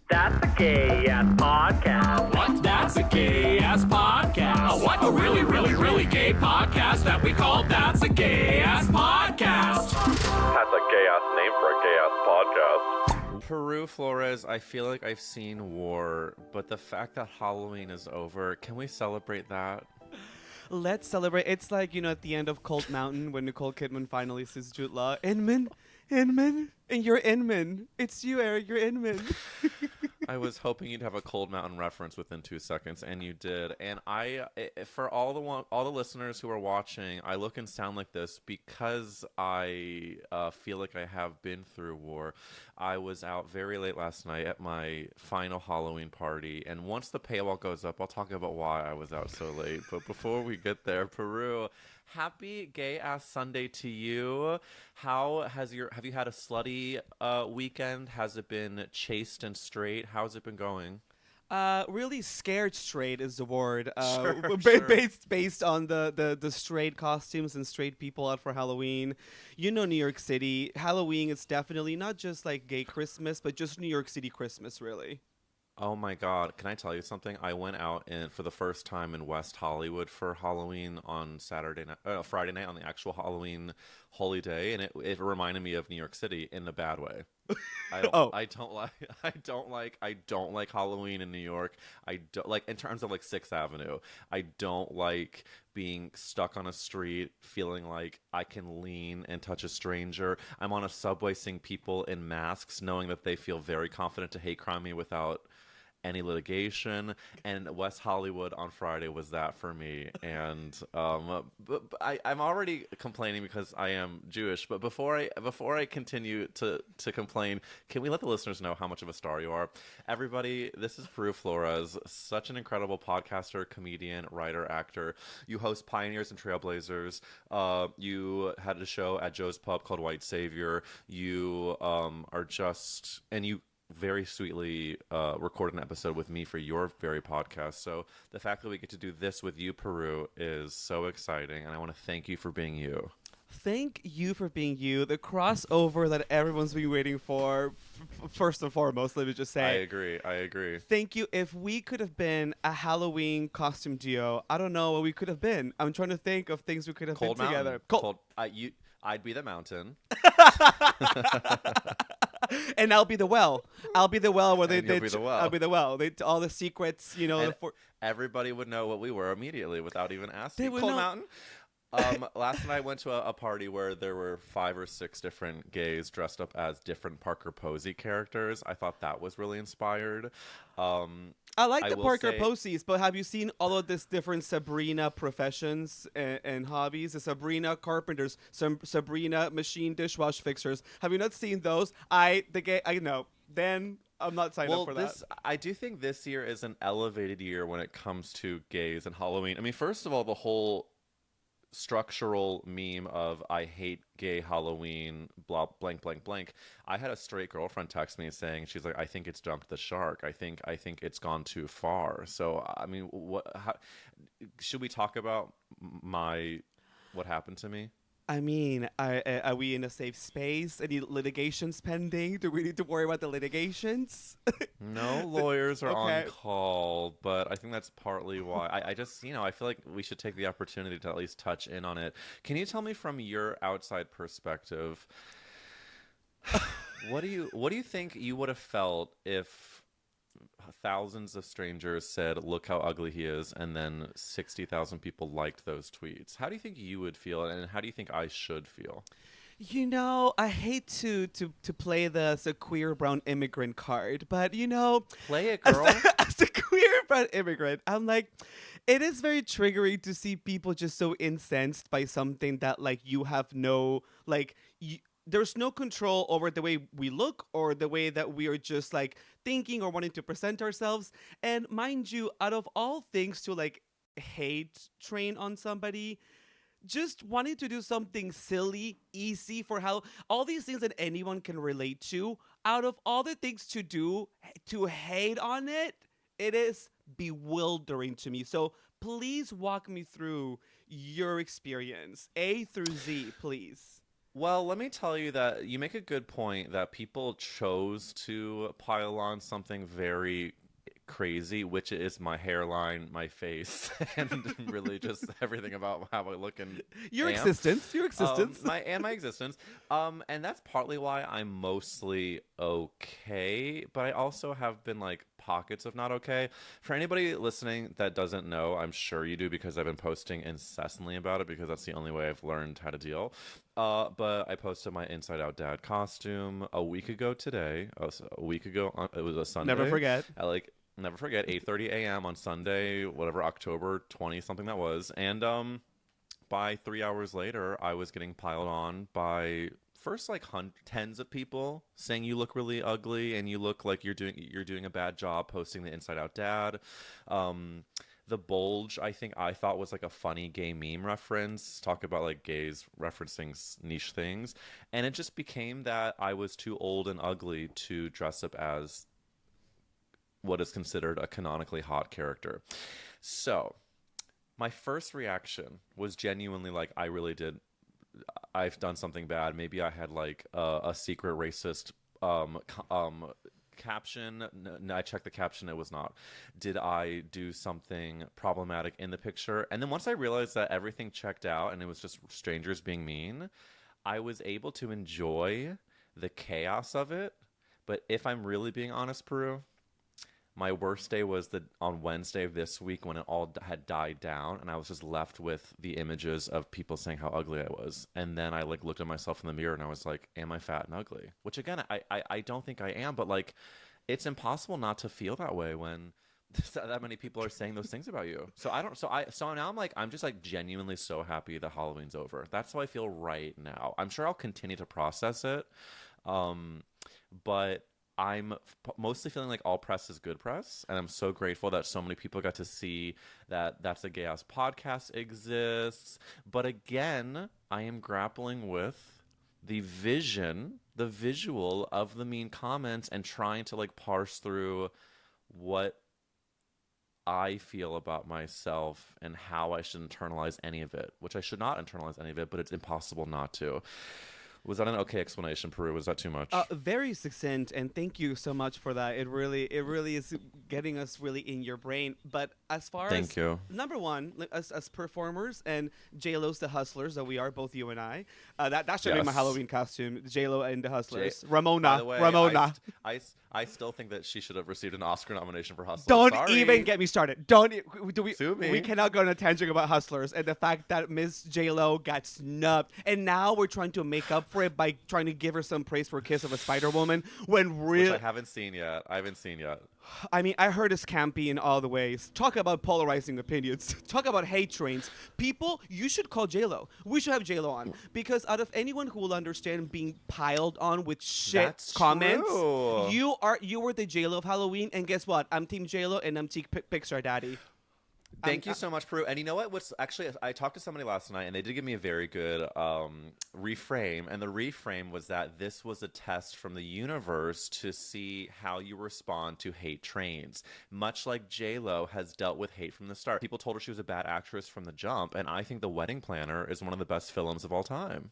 That's a gay-ass podcast. What? That's a gay-ass podcast. What? A really, really, really gay podcast that we call That's a Gay-Ass Podcast. That's a gay-ass name for a gay-ass podcast. Peru Flores, I feel like I've seen war, but the fact that Halloween is over, can we celebrate that? Let's celebrate. It's like, at the end of Cold Mountain when Nicole Kidman finally says J.Lo, Inman, and you're Inman. It's you, Eric, you're Inman. I was hoping you'd have a Cold Mountain reference within 2 seconds, and you did. And for all the listeners who are watching, I look and sound like this because I feel like I have been through war. I was out very late last night at my final Halloween party, and once the paywall goes up, I'll talk about why I was out so late. But before we get there, Peru, happy gay ass Sunday to you. Have you had a slutty weekend? Has it been chaste and straight? How's it been going? Really scared straight is the word. Sure. Based on the straight costumes and straight people out for Halloween. New York City. Halloween is definitely not just like gay Christmas, but just New York City Christmas, really. Oh my God. Can I tell you something? I went out for the first time in West Hollywood for Halloween on Friday night on the actual Halloween holy day. And it reminded me of New York City in a bad way. I don't like Halloween in New York. I don't like, in terms of like 6th Avenue, I don't like being stuck on a street feeling like I can lean and touch a stranger. I'm on a subway seeing people in masks knowing that they feel very confident to hate crime me without any litigation, and West Hollywood on Friday was that for me. And but I'm already complaining because I am Jewish. But before I continue to complain, can we let the listeners know how much of a star you are? Everybody, this is Peru Flores, such an incredible podcaster, comedian, writer, actor. You host Pioneers and Trailblazers. You had a show at Joe's Pub called White Savior. You you very sweetly recorded an episode with me for your very podcast. So the fact that we get to do this with you, Peru, is so exciting, and I want to thank you for being you. Thank you for being you. The crossover that everyone's been waiting for, first and foremost, let me just say. I agree. Thank you. If we could have been a Halloween costume duo, I don't know what we could have been. I'm trying to think of things we could have been together. I'd be the mountain. And I'll be the well. I'll be the well where You'll be the well. I'll be the well. All the secrets, Everybody would know what we were immediately without even asking. They would Cold know. Mountain. Last night I went to a party where there were 5 or 6 different gays dressed up as different Parker Posey characters. I thought that was really inspired. I like the Parker Posies, but have you seen all of these different Sabrina professions and hobbies? The Sabrina carpenters, some Sabrina machine dishwash fixers. Have you not seen those? I know. Then I'm not signed up for that. I do think this year is an elevated year when it comes to gays and Halloween. I mean, first of all, the whole structural meme of I hate gay Halloween, blah, blank, blank, blank. I had a straight girlfriend text me saying, she's like, I think it's jumped the shark. I think it's gone too far. So, I mean, should we talk about what happened to me? I mean, are we in a safe space? Any litigations pending? Do we need to worry about the litigations? No lawyers are Okay. on call, but I think that's partly why. I just, I feel like we should take the opportunity to at least touch in on it. Can you tell me from your outside perspective, what do you think you would have felt if thousands of strangers said, look how ugly he is, and then 60,000 people liked those tweets? How do you think you would feel, and how do you think I should feel? I hate to play the queer brown immigrant card, but Play it, girl. As a queer brown immigrant, I'm like, it is very triggering to see people just so incensed by something that you have no there's no control over the way we look or the way that we are just thinking or wanting to present ourselves. And mind you, out of all things to hate train on somebody, just wanting to do something silly, easy for how all these things that anyone can relate to, out of all the things to do to hate on it, it is bewildering to me. So please walk me through your experience, A through Z, please. Well, let me tell you that you make a good point that people chose to pile on something very crazy, which is my hairline, my face, and really just everything about how I look and Your am. existence, your existence. My existence. And that's partly why I'm mostly okay, but I also have been like pockets of not okay. For anybody listening that doesn't know, I'm sure you do because I've been posting incessantly about it because that's the only way I've learned how to deal. But I posted my Inside Out Dad costume a week ago today. A week ago, it was a Sunday. Never forget. Never forget, 8:30 a.m. on Sunday, whatever, October 20 something that was. And by 3 hours later, I was getting piled on by first like tens of people saying you look really ugly and you look like you're doing a bad job posting the Inside Out Dad. The bulge, I thought was like a funny gay meme reference, talk about like gays referencing niche things, and it just became that I was too old and ugly to dress up as what is considered a canonically hot character. So my first reaction was genuinely like, I've done something bad. Maybe I had like a secret racist caption. I checked the caption, it was not. Did I do something problematic in the picture? And then once I realized that everything checked out and it was just strangers being mean, I was able to enjoy the chaos of it. But if I'm really being honest, Peru, my worst day was on Wednesday of this week when it all had died down and I was just left with the images of people saying how ugly I was. And then I like looked at myself in the mirror and I was like, am I fat and ugly? Which again, I don't think I am, but like it's impossible not to feel that way when that many people are saying those things about you. So now I'm just like genuinely so happy that Halloween's over. That's how I feel right now. I'm sure I'll continue to process it. But I'm mostly feeling like all press is good press, and I'm so grateful that so many people got to see that That's a Gay Ass Podcast exists. But again, I am grappling with the visual of the mean comments and trying to like parse through what I feel about myself and how I should internalize any of it, which I should not internalize any of it, but it's impossible not to. Was that an okay explanation, Peru? Was that too much? Very succinct, and thank you so much for that. It really is getting us really in your brain. But as far Thank you. Number one, like, as performers and J.Lo's the Hustlers that we are, both you and I, that should be my Halloween costume. J.Lo and the Hustlers. Ramona. By the way, Ramona. I still think that she should have received an Oscar nomination for Hustlers. Don't even get me started. Sue me. We cannot go on a tangent about Hustlers and the fact that Miss J.Lo got snubbed, and now we're trying to make up for it by trying to give her some praise for Kiss of a Spider Woman when really Which I haven't seen yet. I mean, I heard it's campy in all the ways. Talk about polarizing opinions. Talk about hate trains. People, you should call J.Lo. We should have J.Lo on. Because out of anyone who will understand being piled on with shit That's comments, true. you were the J.Lo of Halloween, and guess what? I'm Team J.Lo, and I'm Team Pixar Daddy. Thank you so much, Peru. And you know what? I talked to somebody last night, and they did give me a very good reframe. And the reframe was that this was a test from the universe to see how you respond to hate trains. Much like J.Lo has dealt with hate from the start. People told her she was a bad actress from the jump, and I think The Wedding Planner is one of the best films of all time.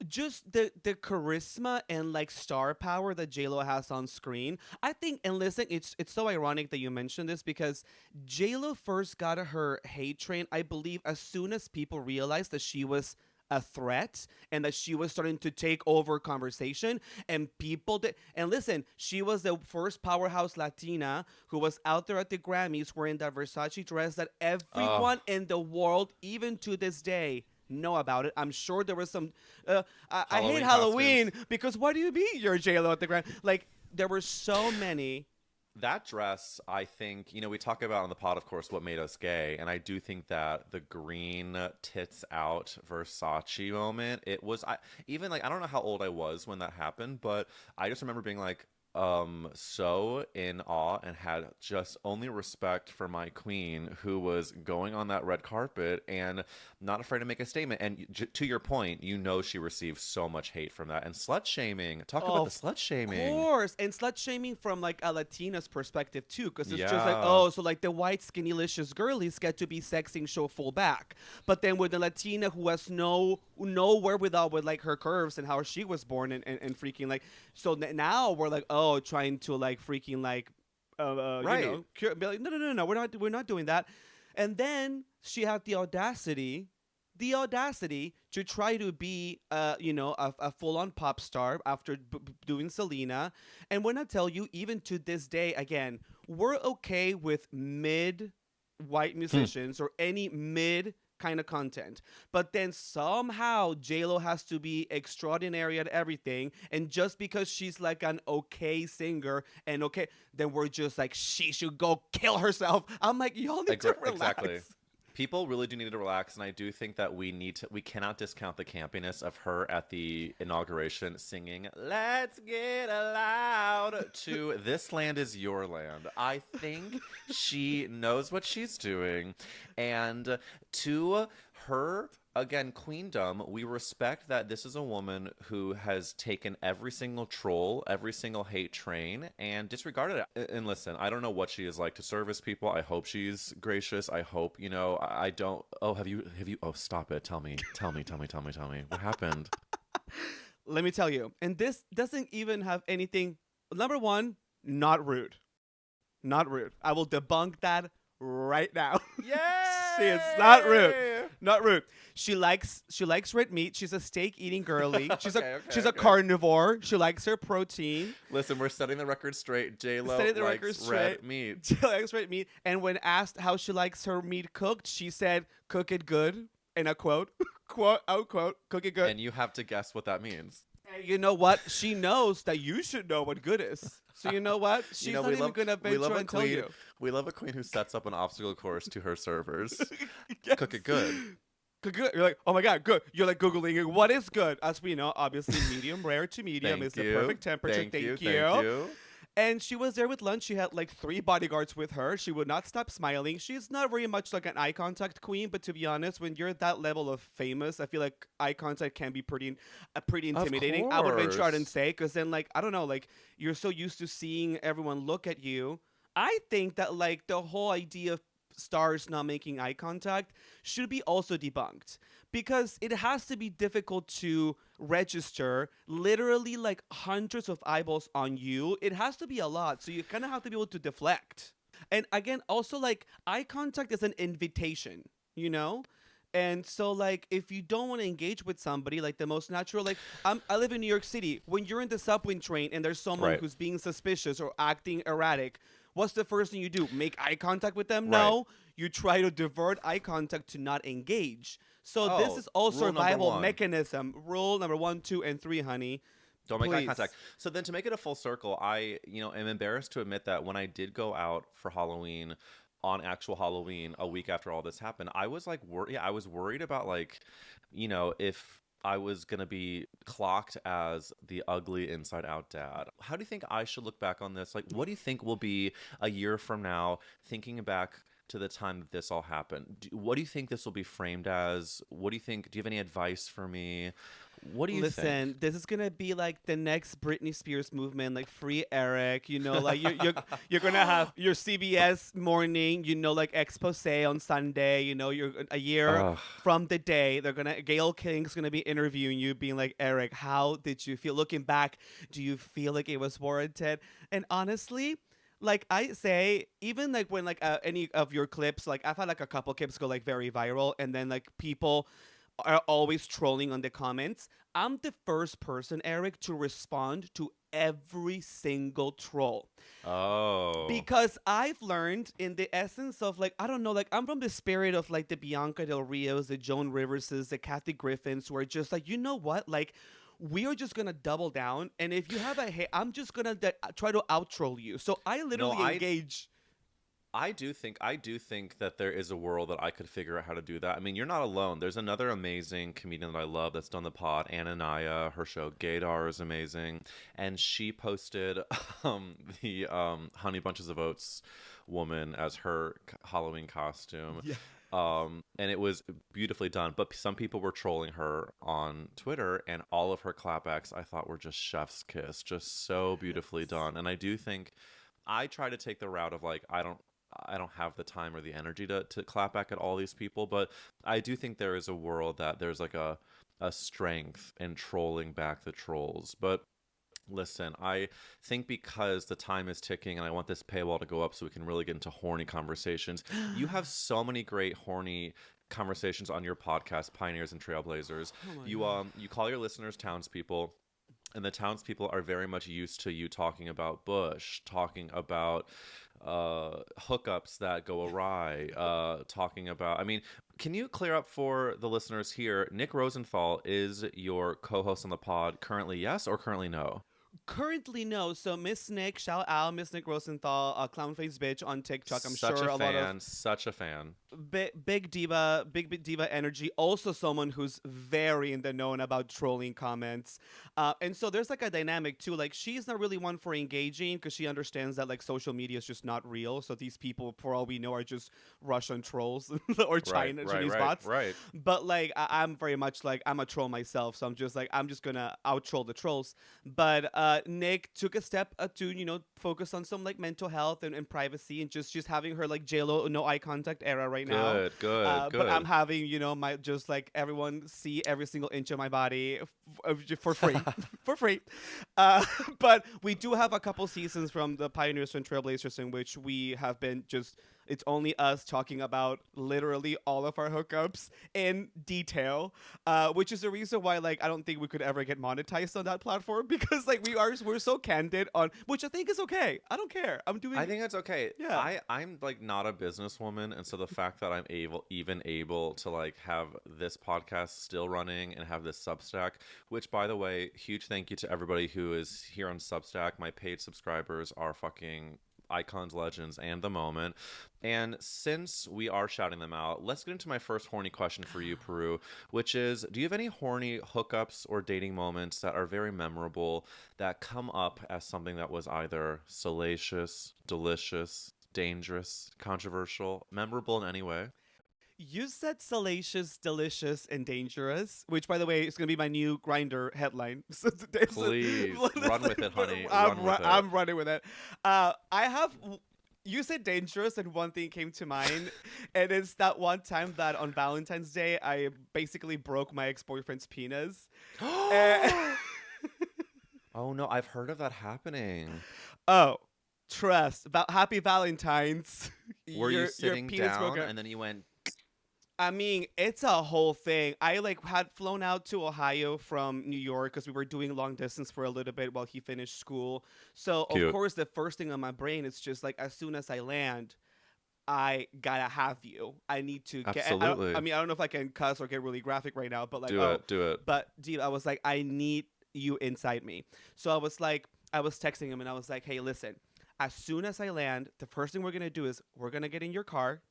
Just the charisma and like star power that J.Lo has on screen. I think, and listen, it's so ironic that you mentioned this because J.Lo first got her hate train, I believe, as soon as people realized that she was a threat and that she was starting to take over conversation, and people did. And listen, she was the first powerhouse Latina who was out there at the Grammys wearing that Versace dress that everyone in the world, even to this day, know about it. I'm sure there was some I hate Halloween because what do you mean you're J.Lo at the Grand? Like, there were so many. That dress, I think, we talk about on the pod, of course, what made us gay. And I do think that the green tits out Versace moment, it was, I don't know how old I was when that happened, but I just remember being like, so in awe and had just only respect for my queen, who was going on that red carpet and not afraid to make a statement. And to your point, she received so much hate from that. And slut shaming. Talk about the slut shaming. Of course. And slut shaming from like a Latina's perspective too, because it's just like, Yeah. so like the white skinny licious girlies get to be sexing show full back, but then with the Latina who has no wherewithal with like her curves and how she was born and freaking like, so now we're like, trying to like freaking like Right. be like, no, we're not doing that. And then she had the audacity to try to be a full-on pop star after doing Selena. And when I tell you, even to this day, again, we're okay with mid white musicians or any mid kind of content, but then somehow J.Lo has to be extraordinary at everything, and just because she's like an okay singer and okay, then we're just like, she should go kill herself. I'm like, y'all need to relax. Exactly. People really do need to relax, and I do think that we cannot discount the campiness of her at the inauguration singing "Let's Get Loud" to "This Land Is Your Land." I think she knows what she's doing, and to her, again, queendom, we respect that this is a woman who has taken every single troll, every single hate train, and disregarded it. And listen, I don't know what she is like to service people. I hope she's gracious. I hope, I don't. Oh, have you? Oh, stop it. Tell me. What happened? Let me tell you. And this doesn't even have anything. Number one, not rude. Not rude. I will debunk that right now. Yay! It's not rude. Not rude. She likes red meat. She's a steak eating girly. She's a carnivore. She likes her protein. Listen, we're setting the record straight. J.Lo likes red meat. She likes red meat. And when asked how she likes her meat cooked, she said, "Cook it good." And I quote, unquote, "Cook it good." And you have to guess what that means. And you know what? She knows that you should know what good is. So you know what? She's not even going to venture and tell you. We love a queen who sets up an obstacle course to her servers. Yes. Cook it good. Cook it good. You're like, oh my God, good. You're like Googling what is good. As we know, obviously medium rare to medium is the perfect temperature. Thank you. And she was there with lunch. She had like 3 bodyguards with her. She would not stop smiling. She's not very much like an eye contact queen, but to be honest, when you're at that level of famous, I feel like eye contact can be pretty intimidating. I would venture out and say, because then like, I don't know, like you're so used to seeing everyone look at you. I think that like the whole idea of stars not making eye contact should be also debunked, because it has to be difficult to register literally like hundreds of eyeballs on you. It has to be a lot, so you kind of have to be able to deflect. And again, also like eye contact is an invitation, and so like if you don't want to engage with somebody, like the most natural, like I live in New York City. When you're in the subway train and there's someone who's being suspicious or acting erratic, what's the first thing you do? Make eye contact with them? No. You try to divert eye contact to not engage. So this is all survival mechanism. Rule number 1, 2, and 3, honey. Don't make eye contact. So then to make it a full circle, I, am embarrassed to admit that when I did go out for Halloween, on actual Halloween, a week after all this happened, I was like, I was worried about like, if I was going to be clocked as the ugly inside out dad. How do you think I should look back on this? Like, what do you think will be a year from now, thinking back to the time that this all happened? What do you think this will be framed as? What do you think? Do you have any advice for me? What do you think? Listen, this is gonna be like the next Britney Spears movement, like free Eric. Like you're gonna have your CBS morning, like expose on Sunday. You're a year from the day Gayle King's gonna be interviewing you, being like, Eric, how did you feel looking back? Do you feel like it was warranted? And honestly, like I say, even like when like any of your clips, like I've had like a couple clips go like very viral, and then like people are always trolling on the comments. I'm the first person, Eric, to respond to every single troll. Oh. Because I've learned in the essence of like, I don't know, like I'm from the spirit of like the Bianca Del Rios, the Joan Riverses, the Kathy Griffins, who are just like, you know what? Like, we are just going to double down. And if you have a hate, I'm just going to try to out troll you. So I literally engage. I do think that there is a world that I could figure out how to do that. I mean, you're not alone. There's another amazing comedian that I love that's done the pod, Anania. Her show Gaydar is amazing, and she posted the Honey Bunches of Oats woman as her Halloween costume. Yeah. And it was beautifully done, but some people were trolling her on Twitter, and all of her clapbacks I thought were just chef's kiss, just so beautifully done. And I do think I try to take the route of like I don't have the time or the energy to clap back at all these people, but I do think there is a world that there's like a strength in trolling back the trolls. But listen, I think because the time is ticking and I want this paywall to go up so we can really get into horny conversations. You have so many great horny conversations on your podcast, Pioneers and Trailblazers. You call your listeners townspeople. And the townspeople are very much used to you talking about Bush, talking about hookups that go awry, talking about, I mean, can you clear up for the listeners here? Nick Rosenthal is your co-host on the pod currently, yes, or currently no? Currently, no. So Miss Nick, shout out Miss Nick Rosenthal, clown face bitch on TikTok. I'm Such sure a lot fan, of such a fan. big diva energy. Also someone who's very in the know about trolling comments. And so there's like a dynamic too. Like she's not really one for engaging because she understands that like social media is just not real. So these people, for all we know, are just Russian trolls or Chinese bots. Right. But like I'm very much like I'm a troll myself. So I'm just gonna out troll the trolls. But Nick took a step to focus on some like mental health and privacy and just having her like J.Lo no eye contact era right now. Good. But I'm having my just like everyone see every single inch of my body for free. For free. But we do have a couple seasons from the Pioneers and Trailblazers in which we have been it's only us talking about literally all of our hookups in detail, which is the reason why like I don't think we could ever get monetized on that platform because like we're so candid on, which I think is okay. I don't care. I think it's okay. Yeah. I'm like not a businesswoman, and so the fact that I'm able to like have this podcast still running and have this Substack, which by the way, huge thank you to everybody who is here on Substack. My paid subscribers are fucking icons, legends, and the moment. And since we are shouting them out, let's get into my first horny question for you, Peru, which is, do you have any horny hookups or dating moments that are very memorable that come up as something that was either salacious, delicious, dangerous, controversial, memorable in any way? You said salacious, delicious, and dangerous, which, by the way, is going to be my new Grindr headline. Please, run with it, honey. I'm running with it. You said dangerous, and one thing came to mind, and it's that one time that on Valentine's Day, I basically broke my ex-boyfriend's penis. Oh, no, I've heard of that happening. Oh, trust. Happy Valentine's. Were you sitting down, and then you went... I mean, it's a whole thing. I like had flown out to Ohio from New York because we were doing long distance for a little bit while he finished school. So Cute. Of course, the first thing on my brain is just like, as soon as I land, I gotta have you. I need to get. Absolutely. I don't know if I can cuss or get really graphic right now, but like, do it. But dude, I was like, I need you inside me. So I was texting him and I was like, hey, listen, as soon as I land, the first thing we're gonna do is we're gonna get in your car.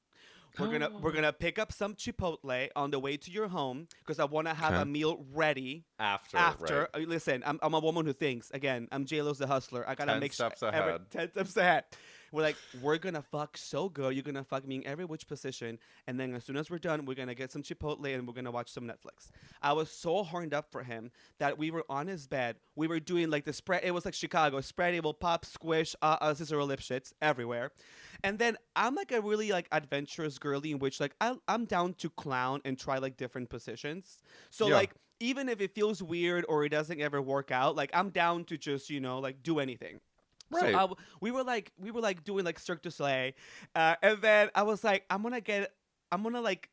We're gonna pick up some Chipotle on the way to your home because I want to have a meal ready after. Right. Listen, I'm a woman who thinks. Again, I'm J.Lo's the hustler. I gotta 10 steps ahead. 10 steps ahead. We're gonna fuck so good. You're gonna fuck me in every which position, and then as soon as we're done, we're gonna get some Chipotle and we're gonna watch some Netflix. I was so horned up for him that we were on his bed. We were doing like the spread. It was like Chicago spread eagle, pop, squish, scissor lip shits everywhere. And then I'm like a really like adventurous girly in which like I'm down to clown and try like different positions. So like even if it feels weird or it doesn't ever work out, like I'm down to just like do anything. Right. So we were like doing like Cirque du Soleil, and then I was like, I'm gonna like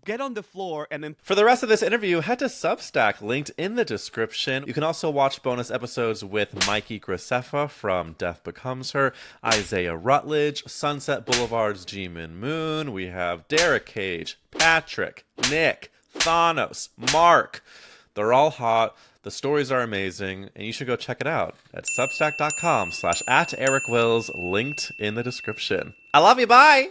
get on the floor and then. For the rest of this interview, head to Substack, linked in the description. You can also watch bonus episodes with Mikey Graceffa from Death Becomes Her, Isaiah Rutledge, Sunset Boulevard's Jimin Moon. We have Derek Cage, Patrick, Nick, Thanos, Mark. They're all hot. The stories are amazing, and you should go check it out at substack.com/@EricWills, linked in the description. I love you. Bye.